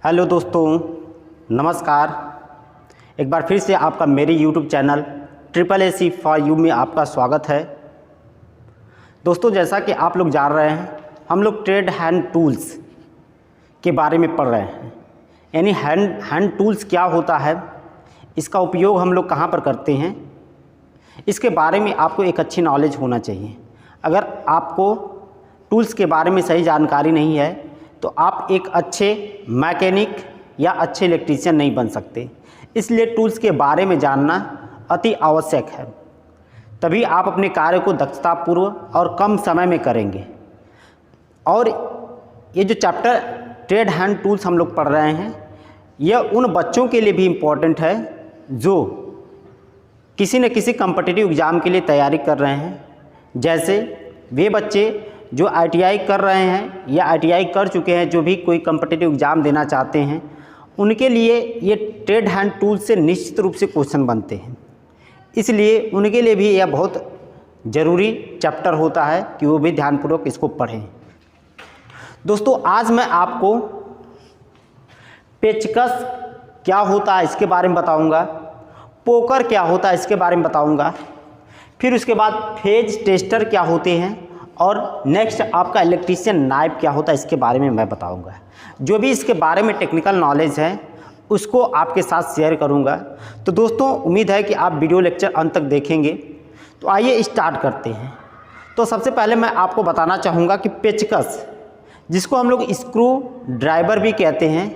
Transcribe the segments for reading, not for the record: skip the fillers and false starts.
Hello दोस्तों, नमस्कार। एक बार फिर से आपका मेरे YouTube channel AAC for you में आपका स्वागत है। दोस्तों, जैसा कि आप लोग जान रहे हैं, हम लोग ट्रेड हैंड टूल्स के बारे में पढ़ रहे हैं। यानी हैंड टूल्स क्या होता है, इसका उपयोग हम लोग कहाँ पर करते हैं, इसके बारे में आपको एक अच्छी नॉलेज होना चाहिए। अगर आपको टूल्स के बारे में सही जानकारी नहीं है तो आप एक अच्छे मैकेनिक या अच्छे इलेक्ट्रीशियन नहीं बन सकते। इसलिए टूल्स के बारे में जानना अति आवश्यक है, तभी आप अपने कार्य को दक्षतापूर्वक और कम समय में करेंगे। और ये जो चैप्टर ट्रेड हैंड टूल्स हम लोग पढ़ रहे हैं, यह उन बच्चों के लिए भी इम्पोर्टेंट है जो किसी न किसी कॉम्पिटिटिव एग्ज़ाम के लिए तैयारी कर रहे हैं। जैसे वे बच्चे जो ITI कर रहे हैं या ITI कर चुके हैं, जो भी कोई कॉम्पिटिटिव एग्ज़ाम देना चाहते हैं, उनके लिए ये ट्रेड हैंड टूल से निश्चित रूप से क्वेश्चन बनते हैं। इसलिए उनके लिए भी यह बहुत ज़रूरी चैप्टर होता है कि वो भी ध्यानपूर्वक इसको पढ़ें। दोस्तों, आज मैं आपको पेचकस क्या होता है इसके बारे में बताऊंगा, पोकर क्या होता है इसके बारे में बताऊंगा, फिर उसके बाद फेज टेस्टर क्या होते हैं, और नेक्स्ट आपका इलेक्ट्रीशियन नाइफ क्या होता है इसके बारे में मैं बताऊंगा। जो भी इसके बारे में टेक्निकल नॉलेज है उसको आपके साथ शेयर करूंगा। तो दोस्तों, उम्मीद है कि आप वीडियो लेक्चर अंत तक देखेंगे। तो आइए स्टार्ट करते हैं। तो सबसे पहले मैं आपको बताना चाहूँगा कि पेचकस, जिसको हम लोग स्क्रू ड्राइवर भी कहते हैं,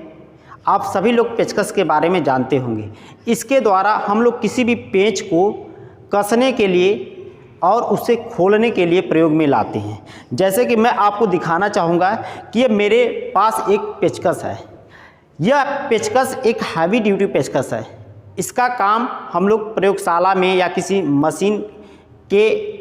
आप सभी लोग पेचकस के बारे में जानते होंगे। इसके द्वारा हम लोग किसी भी पेंच को कसने के लिए और उसे खोलने के लिए प्रयोग में लाते हैं। जैसे कि मैं आपको दिखाना चाहूँगा कि ये मेरे पास एक पेचकस है। यह पेचकस एक हैवी ड्यूटी पेचकस है। इसका काम हम लोग प्रयोगशाला में या किसी मशीन के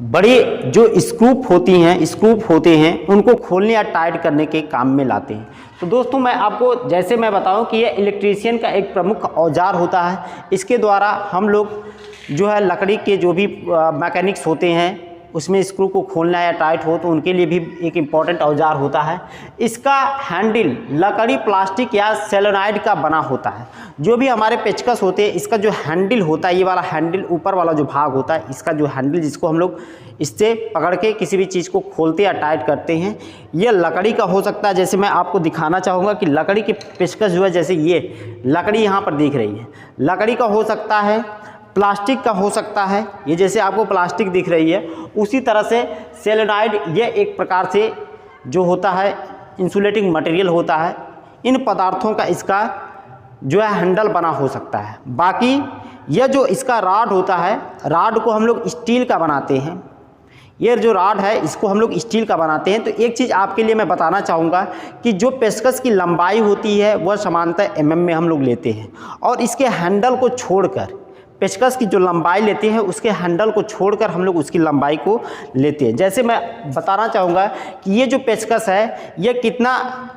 बड़ी जो स्क्रूप होते हैं उनको खोलने या टाइट करने के काम में लाते हैं। तो दोस्तों, मैं आपको जैसे मैं बताऊं कि यह इलेक्ट्रीशियन का एक प्रमुख औजार होता है। इसके द्वारा हम लोग जो है लकड़ी के जो भी मैकेनिक्स होते हैं उसमें स्क्रू को खोलना या टाइट हो तो उनके लिए भी एक इम्पॉर्टेंट औजार होता है। इसका हैंडल लकड़ी, प्लास्टिक या सेलोनाइड का बना होता है। जो भी हमारे पेचकस होते हैं, इसका जो हैंडल होता है, ये वाला हैंडल ऊपर वाला जो भाग होता है, इसका जो हैंडल जिसको हम लोग इससे पकड़ के किसी भी चीज़ को खोलते या टाइट करते हैं, ये लकड़ी का हो सकता है। जैसे मैं आपको दिखाना चाहूँगा कि लकड़ी के पेचकस जो है, जैसे ये लकड़ी यहाँ पर दिख रही है, लकड़ी का हो सकता है, प्लास्टिक का हो सकता है। ये जैसे आपको प्लास्टिक दिख रही है, उसी तरह से सेलोनाइड, ये एक प्रकार से जो होता है इंसुलेटिंग मटेरियल होता है। इन पदार्थों का इसका जो है हैंडल बना हो सकता है। बाकी यह जो इसका राड होता है, राड को हम लोग स्टील का बनाते हैं। ये जो राड है इसको हम लोग स्टील का बनाते हैं। तो एक चीज़ आपके लिए मैं बताना चाहूँगा कि जो पेचकस की लंबाई होती है वह सामान्यतः mm में हम लोग लेते हैं, और इसके हैंडल को छोड़कर, पेचकस की जो लंबाई लेते हैं उसके हैंडल को छोड़कर हम लोग उसकी लंबाई को लेते हैं। जैसे मैं बताना चाहूँगा कि ये जो पेचकस है ये कितना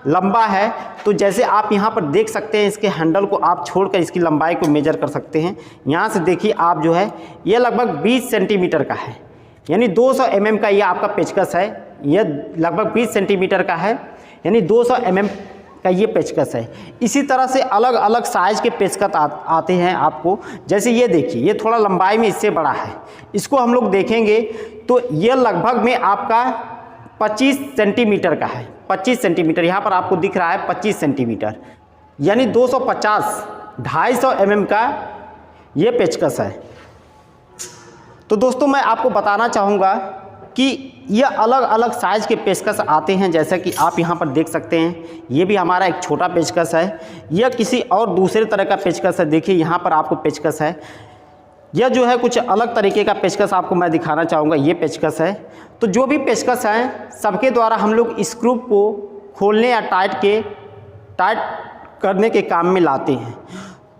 लंबा है, तो जैसे आप यहाँ पर देख सकते हैं, इसके हैंडल को आप छोड़कर इसकी लंबाई को मेजर कर सकते हैं। यहाँ से देखिए आप, जो है ये लगभग 20 सेंटीमीटर का है, यानी 200 mm का ये आपका पेचकस है। यह लगभग 20 सेंटीमीटर का है, यानी 200 mm का ये पेचकस है। इसी तरह से अलग अलग साइज़ के पेचकस आते हैं आपको। जैसे ये देखिए, ये थोड़ा लंबाई में इससे बड़ा है, इसको हम लोग देखेंगे तो ये लगभग में आपका 25 सेंटीमीटर का है। 25 सेंटीमीटर यहाँ पर आपको दिख रहा है, 25 सेंटीमीटर, यानी 250 mm का ये पेचकस है। तो दोस्तों, मैं आपको बताना चाहूँगा कि यह अलग अलग साइज़ के पेचकस आते हैं। जैसा कि आप यहाँ पर देख सकते हैं, ये भी हमारा एक छोटा पेचकस है, यह किसी और दूसरे तरह का पेचकस है। देखिए यहाँ पर आपको पेचकस है, यह जो है कुछ अलग तरीके का पेचकस आपको मैं दिखाना चाहूँगा। ये पेचकस है। तो जो भी पेचकस हैं, सबके द्वारा हम लोग स्क्रू को खोलने या टाइट करने के काम में लाते हैं।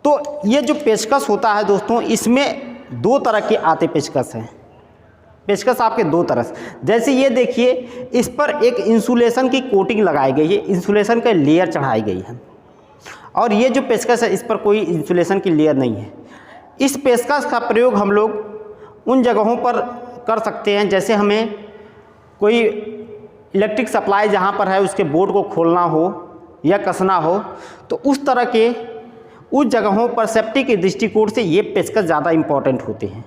तो ये जो पेचकस होता है दोस्तों, इसमें दो तरह के आते पेचकस हैं। पेचकस आपके दो तरह से, जैसे ये देखिए, इस पर एक इंसुलेशन की कोटिंग लगाई गई है, इंसुलेशन का लेयर चढ़ाई गई है। और ये जो पेचकस है, इस पर कोई इंसुलेशन की लेयर नहीं है। इस पेचकस का प्रयोग हम लोग उन जगहों पर कर सकते हैं, जैसे हमें कोई इलेक्ट्रिक सप्लाई जहाँ पर है उसके बोर्ड को खोलना हो, या कसना हो, तो उस तरह के उस जगहों पर सेफ्टी के दृष्टिकोण से ये पेचकस ज़्यादा इम्पॉर्टेंट होते हैं,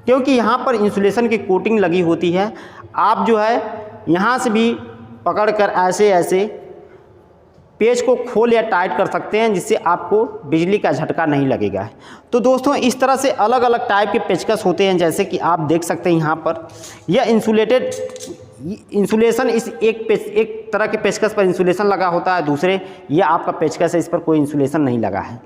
क्योंकि यहाँ पर इंसुलेशन की कोटिंग लगी होती है। आप जो है यहाँ से भी पकड़कर ऐसे ऐसे पेच को खोल या टाइट कर सकते हैं, जिससे आपको बिजली का झटका नहीं लगेगा। तो दोस्तों इस तरह से अलग अलग टाइप के पेचकस होते हैं, जैसे कि आप देख सकते हैं यहाँ पर यह इंसुलेशन इस एक तरह के पेचकस पर इंसुलेशन लगा होता है, दूसरे ये आपका पेचकस है, इस पर कोई इंसुलेशन नहीं लगा है।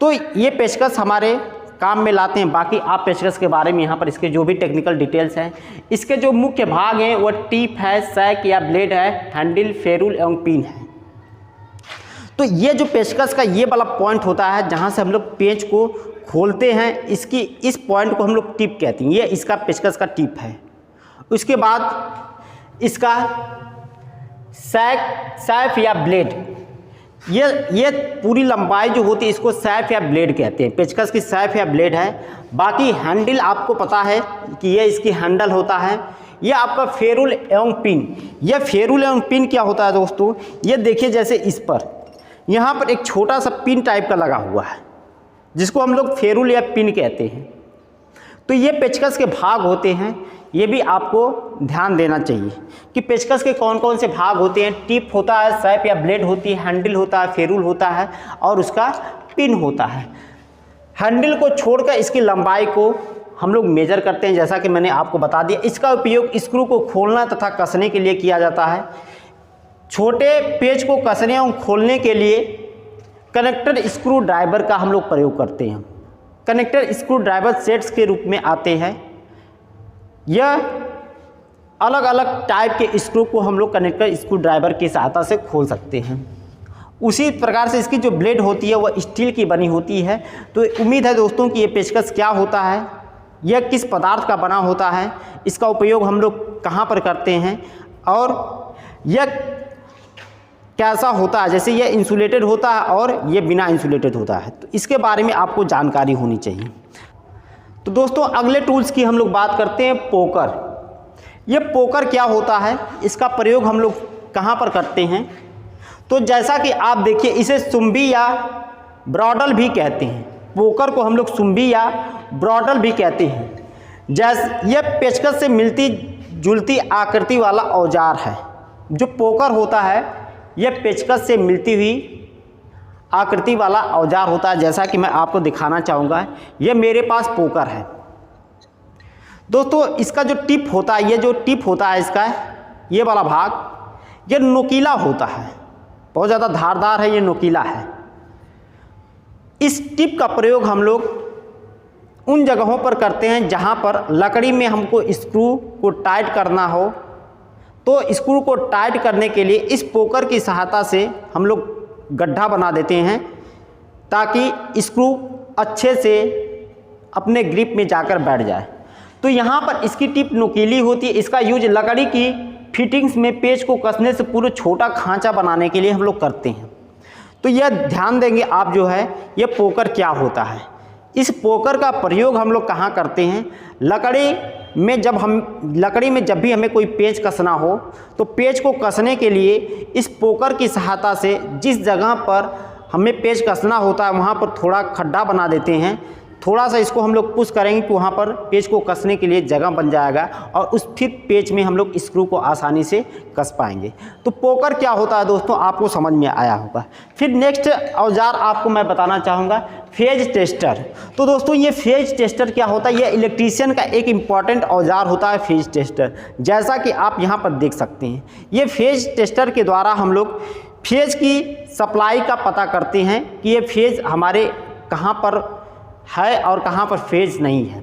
तो ये पेचकस हमारे काम में लाते हैं। बाकी आप पेचकस के बारे में यहाँ पर इसके जो भी टेक्निकल डिटेल्स हैं, इसके जो मुख्य भाग हैं वो टिप है, सैक या ब्लेड है, हैंडल, फेरुल एवं पिन है। तो ये जो पेचकस का ये वाला पॉइंट होता है जहाँ से हम लोग पेच को खोलते हैं, इसकी इस पॉइंट को हम लोग टिप कहते हैं। ये इसका पेचकस का टिप है। उसके बाद इसका सैफ या ब्लेड, ये पूरी लंबाई जो होती है इसको सैफ या ब्लेड कहते हैं। पेचकस की सैफ या ब्लेड है। बाकी हैंडल आपको पता है कि ये इसकी हैंडल होता है। ये आपका फेरुल एवं पिन। ये फेरुल एवं पिन क्या होता है दोस्तों, ये देखिए जैसे इस पर यहाँ पर एक छोटा सा पिन टाइप का लगा हुआ है, जिसको हम लोग फेरुल या पिन कहते हैं। तो ये पेचकस के भाग होते हैं। ये भी आपको ध्यान देना चाहिए कि पेचकस के कौन कौन से भाग होते हैं। टिप होता है, सैफ या ब्लेड होती है, हैंडल होता है, फेरुल होता है और उसका पिन होता है। हैंडल को छोड़कर इसकी लंबाई को हम लोग मेजर करते हैं, जैसा कि मैंने आपको बता दिया। इसका उपयोग स्क्रू को खोलना तथा कसने के लिए किया जाता है। छोटे पेच को कसने और खोलने के लिए कनेक्टर स्क्रू ड्राइवर का हम लोग प्रयोग करते हैं। कनेक्टर स्क्रू ड्राइवर सेट्स के रूप में आते हैं। यह अलग अलग टाइप के स्क्रू को हम लोग कनेक्टर स्क्रू ड्राइवर की सहायता से खोल सकते हैं। उसी प्रकार से इसकी जो ब्लेड होती है वह स्टील की बनी होती है। तो उम्मीद है दोस्तों कि ये पेचकस क्या होता है, यह किस पदार्थ का बना होता है, इसका उपयोग हम लोग कहाँ पर करते हैं और यह कैसा होता है। जैसे ये इंसुलेटेड होता है और ये बिना इंसुलेटेड होता है, तो इसके बारे में आपको जानकारी होनी चाहिए। तो दोस्तों अगले टूल्स की हम लोग बात करते हैं, पोकर। ये पोकर क्या होता है, इसका प्रयोग हम लोग कहाँ पर करते हैं। तो जैसा कि आप देखिए, इसे सुम्बी या ब्रॉडल भी कहते हैं। पोकर को हम लोग सुम्बी या ब्रॉडल भी कहते हैं। जैसे यह पेचकस से मिलती जुलती आकृति वाला औजार है। जो पोकर होता है यह पेचकस से मिलती हुई आकृति वाला औजार होता है। जैसा कि मैं आपको दिखाना चाहूँगा, यह मेरे पास पोकर है दोस्तों। इसका जो टिप होता है, ये जो टिप होता है इसका, ये वाला भाग ये नोकीला होता है, बहुत ज़्यादा धारदार है, ये नोकीला है। इस टिप का प्रयोग हम लोग उन जगहों पर करते हैं जहाँ पर लकड़ी में हमको स्क्रू को टाइट करना हो। तो स्क्रू को टाइट करने के लिए इस पोकर की सहायता से हम लोग गड्ढा बना देते हैं, ताकि स्क्रू अच्छे से अपने ग्रिप में जाकर बैठ जाए। तो यहाँ पर इसकी टिप नुकीली होती है। इसका यूज लकड़ी की फिटिंग्स में पेच को कसने से पूरा छोटा खांचा बनाने के लिए हम लोग करते हैं। तो यह ध्यान देंगे आप जो है, यह पोकर क्या होता है। इस पोकर का प्रयोग हम लोग कहाँ करते हैं, लकड़ी में जब भी हमें कोई पेच कसना हो, तो पेच को कसने के लिए इस पोकर की सहायता से जिस जगह पर हमें पेच कसना होता है वहाँ पर थोड़ा खड्डा बना देते हैं। थोड़ा सा इसको हम लोग पुश करेंगे तो वहाँ पर पेच को कसने के लिए जगह बन जाएगा और उस फिर पेच में हम लोग स्क्रू को आसानी से कस पाएंगे। तो पोकर क्या होता है दोस्तों, आपको समझ में आया होगा। फिर नेक्स्ट औजार आपको मैं बताना चाहूँगा, फेज टेस्टर। तो दोस्तों ये फेज टेस्टर क्या होता है, ये इलेक्ट्रीशियन का एक इम्पॉर्टेंट औजार होता है फेज टेस्टर। जैसा कि आप यहाँ पर देख सकते हैं, ये फेज टेस्टर के द्वारा हम लोग फेज की सप्लाई का पता करते हैं कि ये फेज हमारे कहाँ पर है और कहाँ पर फेज नहीं है।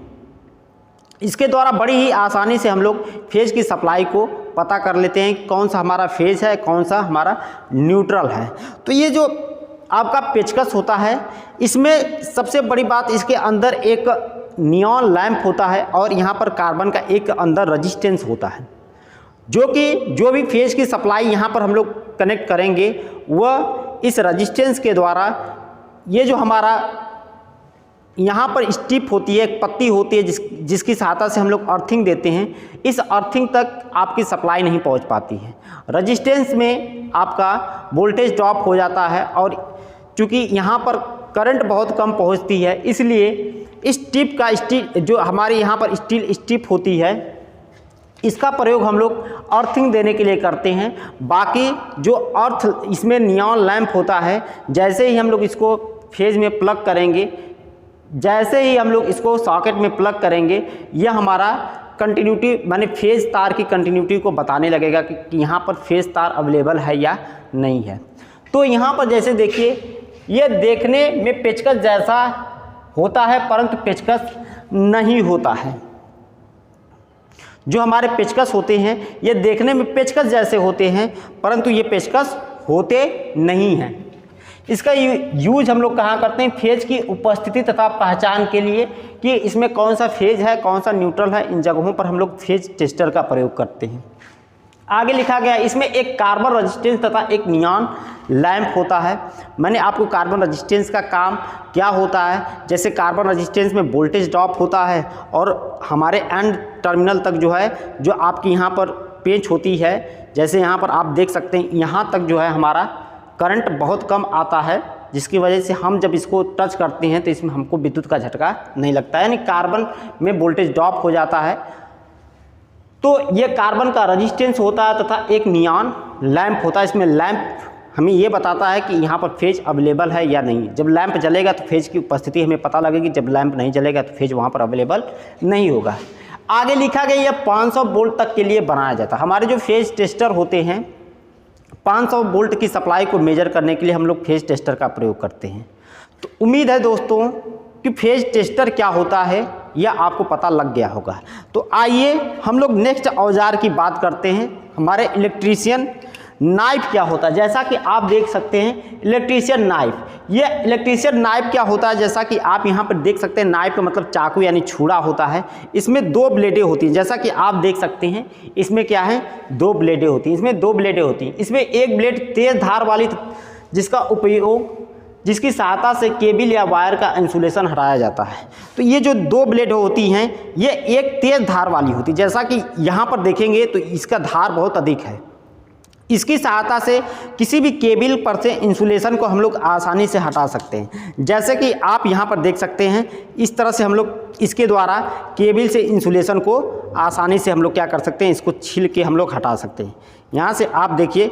इसके द्वारा बड़ी ही आसानी से हम लोग फेज की सप्लाई को पता कर लेते हैं, कौन सा हमारा फेज है, कौन सा हमारा न्यूट्रल है। तो ये जो आपका पेचकस होता है, इसमें सबसे बड़ी बात, इसके अंदर एक नियॉन लैंप होता है और यहाँ पर कार्बन का एक अंदर रजिस्टेंस होता है, जो कि जो भी फेज की सप्लाई यहाँ पर हम लोग कनेक्ट करेंगे वह इस रजिस्टेंस के द्वारा ये जो हमारा यहाँ पर स्टिप होती है, एक पत्ती होती है जिसकी सहायता से हम लोग अर्थिंग देते हैं। इस अर्थिंग तक आपकी सप्लाई नहीं पहुँच पाती है। रजिस्टेंस में आपका वोल्टेज ड्रॉप हो जाता है और चूँकि यहाँ पर करंट बहुत कम पहुँचती है, इसलिए इस टिप का जो हमारे यहाँ पर स्टील स्टिप होती है, इसका प्रयोग हम लोग अर्थिंग देने के लिए करते हैं। बाकी जो अर्थ इसमें नियॉन लैंप होता है, जैसे ही हम लोग इसको फेज में प्लग करेंगे, जैसे ही हम लोग इसको सॉकेट में प्लग करेंगे, यह हमारा कंटिन्यूटी माने फेज तार की कंटिन्यूटी को बताने लगेगा कि यहाँ पर फेज तार अवेलेबल है या नहीं है। तो यहाँ पर जैसे देखिए, ये देखने में पेचकस जैसा होता है परंतु पेचकस नहीं होता है। जो हमारे पेचकस होते हैं ये देखने में पेचकस जैसे होते हैं परंतु ये पेचकस होते नहीं हैं। इसका यूज हम लोग कहाँ करते हैं? फेज की उपस्थिति तथा पहचान के लिए कि इसमें कौन सा फेज है, कौन सा न्यूट्रल है, इन जगहों पर हम लोग फेज टेस्टर का प्रयोग करते हैं। आगे लिखा गया इसमें एक कार्बन रेजिस्टेंस तथा एक नियॉन लैंप होता है। मैंने आपको कार्बन रेजिस्टेंस का काम क्या होता है, जैसे कार्बन रेजिस्टेंस में वोल्टेज ड्रॉप होता है और हमारे एंड टर्मिनल तक जो है, जो आपकी यहाँ पर पेंच होती है, जैसे यहाँ पर आप देख सकते हैं, यहाँ तक जो है हमारा करंट बहुत कम आता है, जिसकी वजह से हम जब इसको टच करते हैं तो इसमें हमको विद्युत का झटका नहीं लगता है, यानी कार्बन में वोल्टेज ड्रॉप हो जाता है। तो ये कार्बन का रेजिस्टेंस होता है तथा एक नियॉन लैंप होता है। इसमें लैंप हमें ये बताता है कि यहाँ पर फेज अवेलेबल है या नहीं। जब लैंप जलेगा तो फेज की उपस्थिति हमें पता लगेगी, जब लैंप नहीं जलेगा तो फेज वहाँ पर अवेलेबल नहीं होगा। आगे लिखा गया यह 500 वोल्ट तक के लिए बनाया जाता है। हमारे जो फेज टेस्टर होते हैं 500 वोल्ट की सप्लाई को मेजर करने के लिए हम लोग फेज टेस्टर का प्रयोग करते हैं। तो उम्मीद है दोस्तों कि फेज टेस्टर क्या होता है यह आपको पता लग गया होगा। तो आइए हम लोग नेक्स्ट औजार की बात करते हैं। हमारे इलेक्ट्रीशियन नाइफ क्या होता है, जैसा कि आप देख सकते हैं इलेक्ट्रीशियन नाइफ। ये इलेक्ट्रीशियन नाइफ क्या होता है, जैसा कि आप यहाँ पर देख सकते हैं, नाइफ का मतलब चाकू यानी छुरा होता है। इसमें 2 ब्लेडें होती हैं, जैसा कि आप देख सकते हैं इसमें क्या है 2 ब्लेडें होती हैं। इसमें 2 ब्लेडें होती हैं। इसमें एक ब्लेड तेज धार वाली, जिसका उपयोग जिसकी सहायता से केबल या वायर का इंसुलेशन हटाया जाता है। तो ये जो 2 ब्लेड होती हैं ये एक तेज धार वाली होती है, जैसा कि यहाँ पर देखेंगे तो इसका धार बहुत अधिक है। इसकी सहायता से किसी भी केबल पर से इंसुलेशन को हम लोग आसानी से हटा सकते हैं। जैसे कि आप यहाँ पर देख सकते हैं, इस तरह से हम लोग इसके द्वारा केबल से इंसुलेशन को आसानी से हम लोग क्या कर सकते हैं, इसको छील के हम लोग हटा सकते हैं। यहाँ से आप देखिए,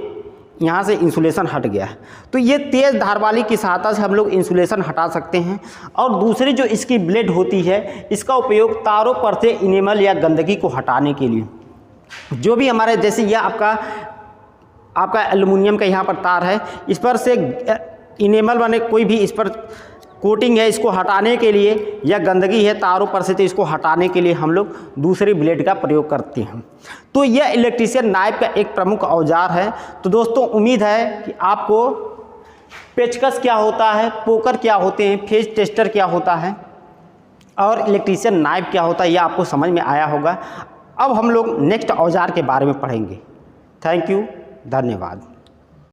यहाँ से इंसुलेशन हट गया। तो ये तेज़ धार वाली की सहायता से हम लोग इंसुलेशन हटा सकते हैं। और दूसरी जो इसकी ब्लेड होती है, इसका उपयोग तारों पर से इनेमल या गंदगी को हटाने के लिए, जो भी हमारे जैसे यह आपका एल्युमिनियम का यहाँ पर तार है, इस पर से इनेमल माने कोई भी इस पर कोटिंग है, इसको हटाने के लिए, या गंदगी है तारों पर से तो इसको हटाने के लिए हम लोग दूसरी ब्लेड का प्रयोग करते हैं। तो यह इलेक्ट्रीशियन नाइफ का एक प्रमुख औजार है। तो दोस्तों उम्मीद है कि आपको पेचकस क्या होता है, पोकर क्या होते हैं, फेज टेस्टर क्या होता है और इलेक्ट्रीशियन नाइफ क्या होता है, यह आपको समझ में आया होगा। अब हम लोग नेक्स्ट औजार के बारे में पढ़ेंगे। थैंक यू, धन्यवाद।